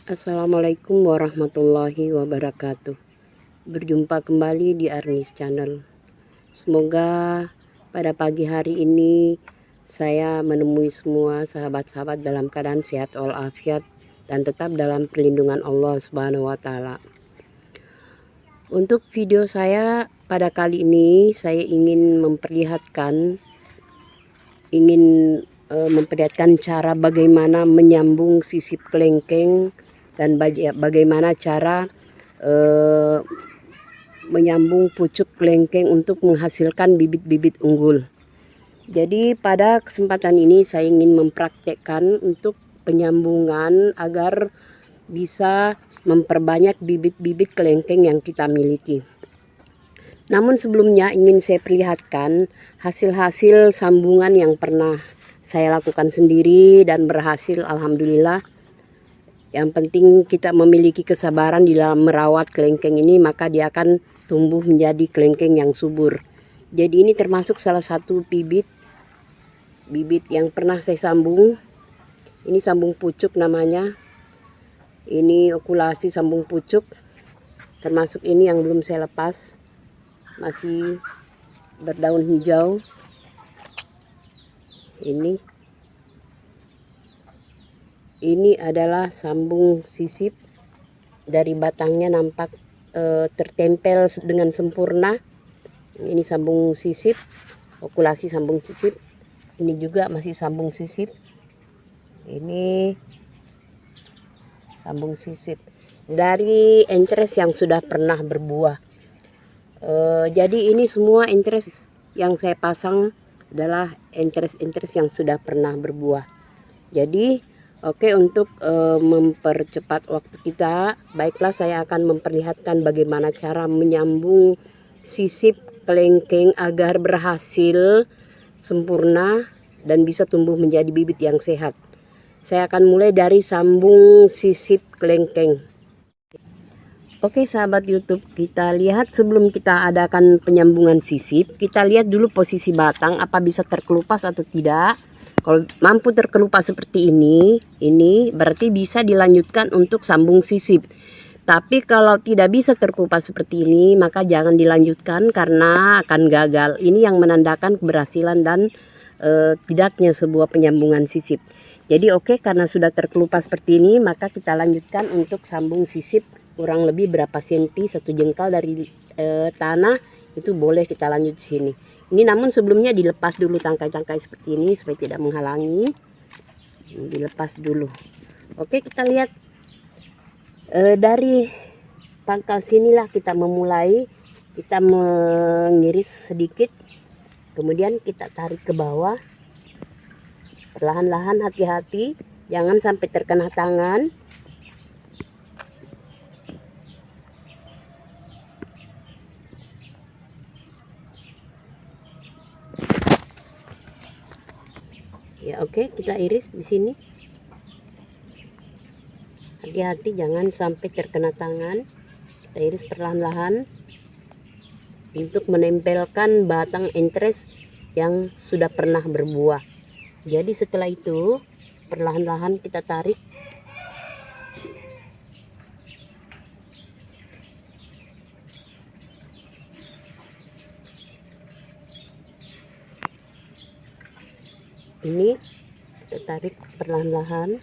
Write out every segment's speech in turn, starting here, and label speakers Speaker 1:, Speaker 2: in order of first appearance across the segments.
Speaker 1: Assalamualaikum warahmatullahi wabarakatuh. Berjumpa kembali di Arnis Channel. Semoga pada pagi hari ini saya menemui semua sahabat-sahabat dalam keadaan sehat walafiat dan tetap dalam perlindungan Allah Subhanahu wa taala. Untuk video saya pada kali ini saya ingin memperlihatkan cara bagaimana menyambung sisip kelengkeng dan bagaimana cara menyambung pucuk kelengkeng untuk menghasilkan bibit-bibit unggul. Jadi pada kesempatan ini saya ingin mempraktekkan untuk penyambungan agar bisa memperbanyak bibit-bibit kelengkeng yang kita miliki. Namun sebelumnya ingin saya perlihatkan hasil-hasil sambungan yang pernah saya lakukan sendiri dan berhasil, alhamdulillah. Yang penting kita memiliki kesabaran di dalam merawat kelengkeng ini, maka dia akan tumbuh menjadi kelengkeng yang subur. Jadi ini termasuk salah satu bibit yang pernah saya sambung. Ini sambung pucuk namanya. Ini okulasi sambung pucuk. Termasuk ini yang belum saya lepas. Masih berdaun hijau. Ini adalah sambung sisip, dari batangnya nampak tertempel dengan sempurna. Ini sambung sisip, okulasi sambung sisip. Ini juga masih sambung sisip. Ini sambung sisip dari entres yang sudah pernah berbuah. Jadi ini semua entres yang saya pasang adalah entres yang sudah pernah berbuah. Jadi untuk mempercepat waktu kita, baiklah saya akan memperlihatkan bagaimana cara menyambung sisip kelengkeng agar berhasil sempurna dan bisa tumbuh menjadi bibit yang sehat. Saya akan mulai dari sambung sisip kelengkeng. Oke sahabat YouTube, kita lihat sebelum kita adakan penyambungan sisip, kita lihat dulu posisi batang apa bisa terkelupas atau tidak. Kalau mampu terkelupas seperti ini berarti bisa dilanjutkan untuk sambung sisip. Tapi kalau tidak bisa terkelupas seperti ini, maka jangan dilanjutkan karena akan gagal. Ini yang menandakan keberhasilan dan tidaknya sebuah penyambungan sisip. Jadi karena sudah terkelupas seperti ini, maka kita lanjutkan untuk sambung sisip kurang lebih berapa senti, 1 jengkal dari tanah, itu boleh kita lanjut di sini. Ini namun sebelumnya dilepas dulu tangkai-tangkai seperti ini supaya tidak menghalangi. Dilepas dulu. Oke, kita lihat dari pangkal sinilah kita memulai. Kita mengiris sedikit, kemudian kita tarik ke bawah. Perlahan-lahan, hati-hati, jangan sampai terkena tangan. Ya kita iris di sini. Hati-hati jangan sampai terkena tangan. Kita iris perlahan-lahan untuk menempelkan batang entres yang sudah pernah berbuah. Jadi setelah itu perlahan-lahan kita tarik. Ini kita tarik perlahan-lahan.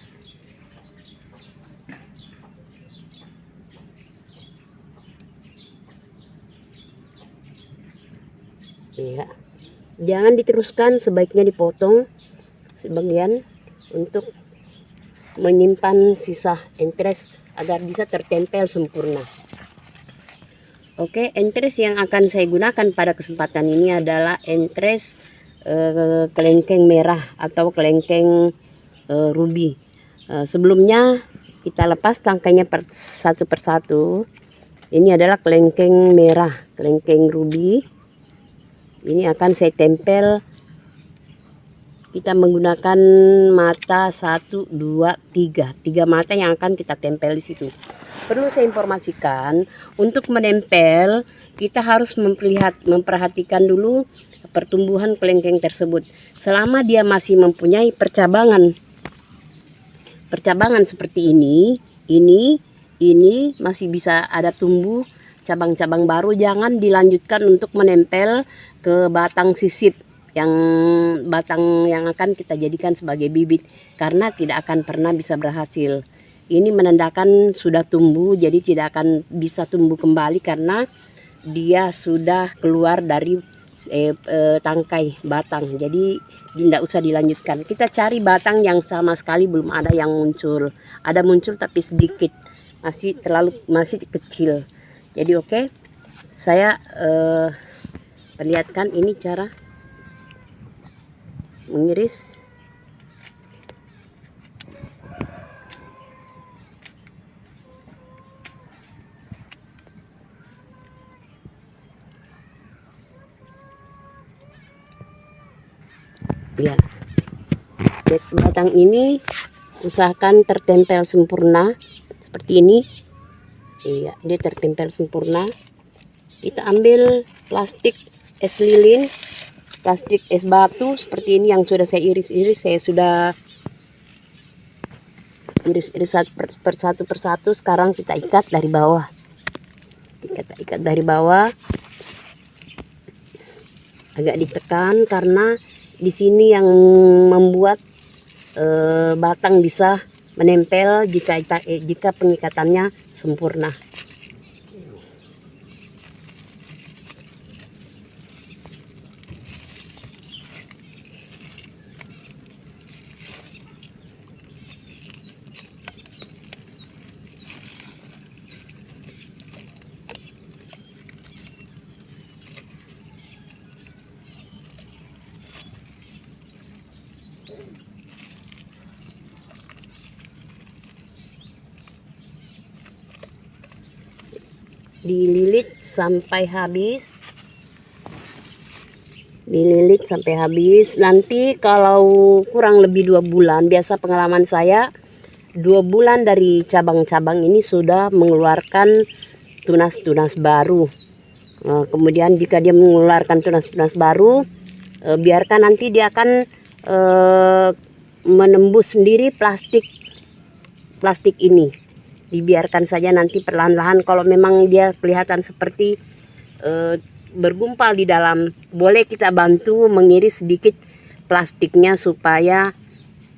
Speaker 1: Ya, jangan diteruskan, sebaiknya dipotong sebagian untuk menyimpan sisa entres agar bisa tertempel sempurna. Entres yang akan saya gunakan pada kesempatan ini adalah entres kelengkeng merah atau kelengkeng ruby. Sebelumnya kita lepas tangkainya satu persatu. Ini adalah kelengkeng merah, kelengkeng ruby. Ini akan saya tempel. Kita menggunakan mata 1, 2, 3. 3 mata yang akan kita tempel di situ. Perlu saya informasikan, untuk menempel kita harus memperhatikan dulu pertumbuhan kelengkeng tersebut. Selama dia masih mempunyai percabangan seperti ini, ini masih bisa ada tumbuh cabang-cabang baru. Jangan dilanjutkan untuk menempel ke batang sisip yang akan kita jadikan sebagai bibit, karena tidak akan pernah bisa berhasil. Ini menandakan sudah tumbuh, jadi tidak akan bisa tumbuh kembali karena dia sudah keluar dari tangkai batang. Jadi tidak usah dilanjutkan. Kita cari batang yang sama sekali belum ada yang muncul. Ada muncul tapi sedikit, masih kecil. Jadi oke, saya perlihatkan ini cara mengiris. Ya, batang ini usahakan tertempel sempurna seperti ini. Iya, dia tertempel sempurna. Kita ambil plastik es lilin, plastik es batu seperti ini yang sudah saya iris-iris. Saya sudah iris-iris satu persatu. Sekarang kita ikat dari bawah. Kita ikat dari bawah. Agak ditekan karena di sini yang membuat batang bisa menempel jika pengikatannya sempurna. Dililit sampai habis. Nanti kalau kurang lebih 2 bulan, biasa pengalaman saya 2 bulan dari cabang-cabang ini sudah mengeluarkan tunas-tunas baru. Kemudian jika dia mengeluarkan tunas-tunas baru, biarkan nanti dia akan menembus sendiri plastik ini. Dibiarkan saja nanti perlahan-lahan. Kalau memang dia kelihatan seperti bergumpal di dalam, boleh kita bantu mengiris sedikit plastiknya supaya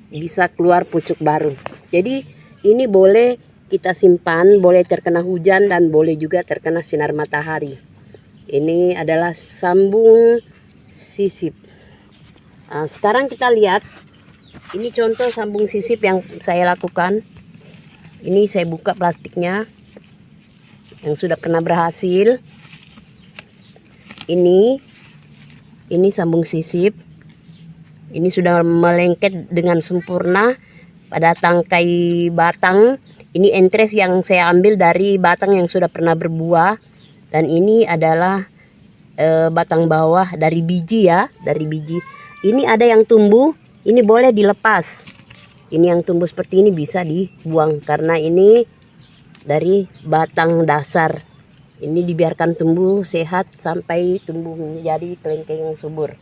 Speaker 1: bisa keluar pucuk baru. Jadi ini boleh kita simpan, boleh terkena hujan dan boleh juga terkena sinar matahari. Ini adalah sambung sisip. Nah, sekarang kita lihat, ini contoh sambung sisip yang saya lakukan. Ini saya buka plastiknya yang sudah pernah berhasil. Ini sambung sisip. Ini sudah melengket dengan sempurna pada tangkai batang. Ini entres yang saya ambil dari batang yang sudah pernah berbuah. Dan ini adalah batang bawah dari biji ya, dari biji. Ini ada yang tumbuh, ini boleh dilepas. Ini yang tumbuh seperti ini bisa dibuang karena ini dari batang dasar. Ini dibiarkan tumbuh sehat sampai tumbuh menjadi kelengkeng yang subur.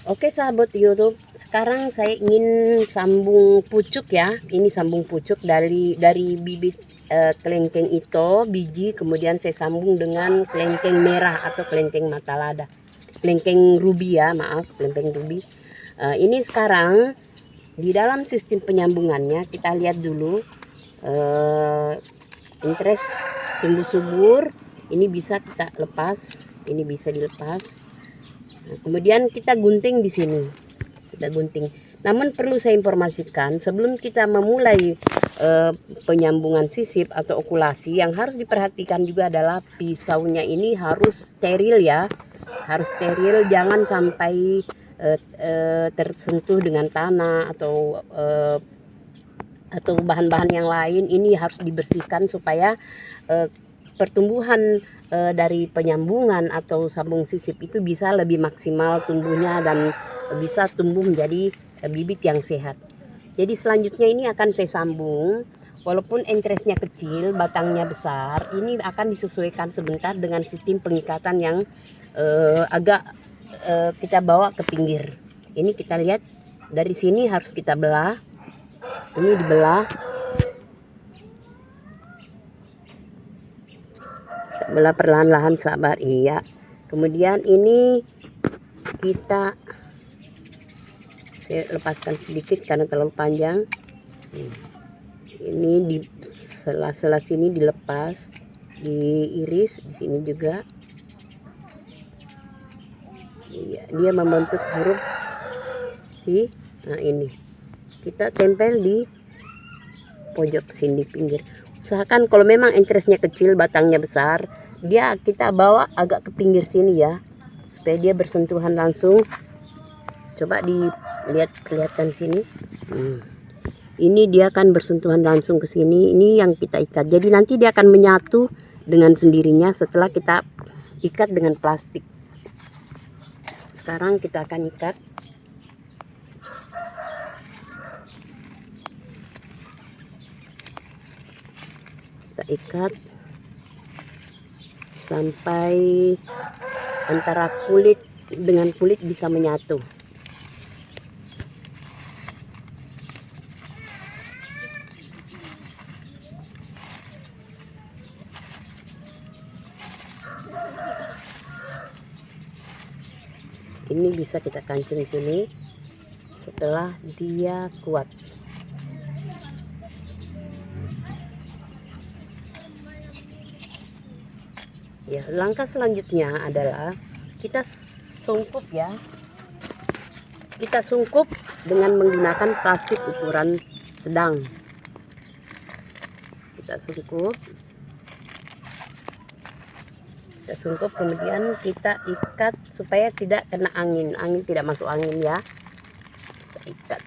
Speaker 1: Oke sahabat YouTube, sekarang saya ingin sambung pucuk ya. Ini sambung pucuk dari bibit kelengkeng itu, biji, kemudian saya sambung dengan kelengkeng merah atau kelengkeng mata lada. Kelengkeng ruby ya, maaf, kelengkeng ruby. Ini sekarang di dalam sistem penyambungannya kita lihat dulu. Interest tumbuh subur, ini bisa kita lepas, ini bisa dilepas. Nah, kemudian kita gunting di sini, kita gunting. Namun perlu saya informasikan sebelum kita memulai penyambungan sisip atau okulasi, yang harus diperhatikan juga adalah pisaunya ini harus steril ya, harus steril, jangan sampai tersentuh dengan tanah atau bahan-bahan yang lain. Ini harus dibersihkan supaya pertumbuhan dari penyambungan atau sambung sisip itu bisa lebih maksimal tumbuhnya dan bisa tumbuh menjadi bibit yang sehat. Jadi selanjutnya ini akan saya sambung, walaupun entresnya kecil, batangnya besar, ini akan disesuaikan sebentar dengan sistem pengikatan yang agak kita bawa ke pinggir. Ini kita lihat dari sini harus kita belah. Ini dibelah. Belah perlahan-lahan, sabar. Iya. Kemudian ini kita saya lepaskan sedikit karena terlalu panjang. Ini di sela-sela sini dilepas, diiris di sini juga. Iya, dia membentuk huruf I. Nah, ini kita tempel di pojok sini pinggir. Usahakan kalau memang interestnya kecil, batangnya besar, dia kita bawa agak ke pinggir sini ya, supaya dia bersentuhan langsung. Coba dilihat, kelihatan sini. Ini dia akan bersentuhan langsung ke sini. Ini yang kita ikat. Jadi nanti dia akan menyatu dengan sendirinya setelah kita ikat dengan plastik. Sekarang kita akan ikat. Kita ikat sampai antara kulit dengan kulit bisa menyatu. Ini bisa kita kancing sini setelah dia kuat. Ya, langkah selanjutnya adalah kita sungkup ya. Kita sungkup dengan menggunakan plastik ukuran sedang. Kita sungkup. Kita sungkup, kemudian kita ikat supaya tidak kena angin. Angin tidak masuk angin ya. Kita ikat.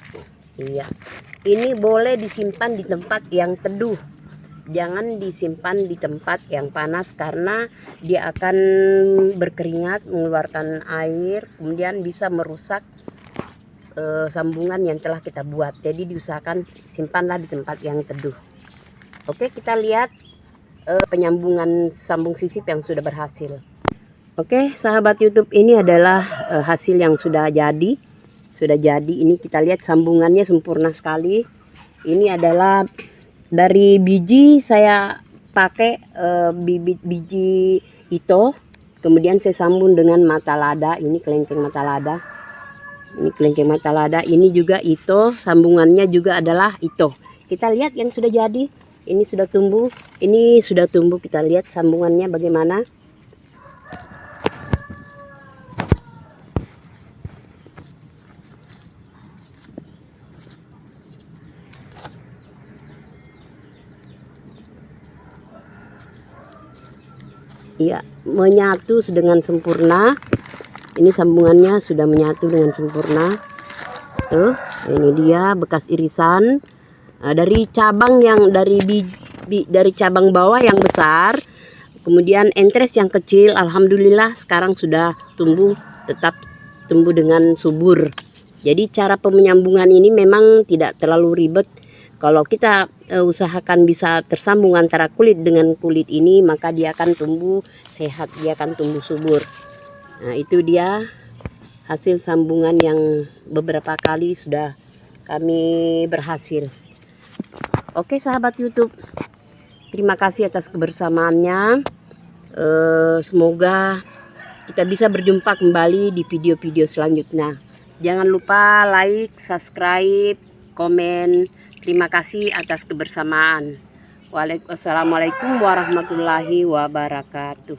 Speaker 1: Iya. Ini boleh disimpan di tempat yang teduh. Jangan disimpan di tempat yang panas karena dia akan berkeringat, mengeluarkan air, kemudian bisa merusak sambungan yang telah kita buat. Jadi diusahakan simpanlah di tempat yang teduh. Oke, kita lihat penyambungan sambung sisip yang sudah berhasil. Oke, sahabat YouTube, ini adalah hasil yang sudah jadi. Ini kita lihat sambungannya sempurna sekali. Ini adalah dari biji, saya pakai bibit biji ito, kemudian saya sambung dengan mata lada. Ini kelengkeng mata lada. Ini kelengkeng mata lada. Ini juga ito, sambungannya juga adalah ito. Kita lihat yang sudah jadi. Ini sudah tumbuh. Ini sudah tumbuh. Kita lihat sambungannya bagaimana. Iya, menyatu dengan sempurna. Ini sambungannya sudah menyatu dengan sempurna. Tuh, ini dia bekas irisan dari cabang yang dari cabang bawah yang besar. Kemudian entres yang kecil, alhamdulillah sekarang sudah tumbuh, tetap tumbuh dengan subur. Jadi cara penyambungan ini memang tidak terlalu ribet. Kalau kita usahakan bisa tersambung antara kulit dengan kulit ini, maka dia akan tumbuh sehat, dia akan tumbuh subur. Nah, itu dia hasil sambungan yang beberapa kali sudah kami berhasil. Oke, sahabat YouTube, terima kasih atas kebersamaannya. Semoga kita bisa berjumpa kembali di video-video selanjutnya. Jangan lupa like, subscribe, komen. Terima kasih atas kebersamaan. Wassalamualaikum warahmatullahi wabarakatuh.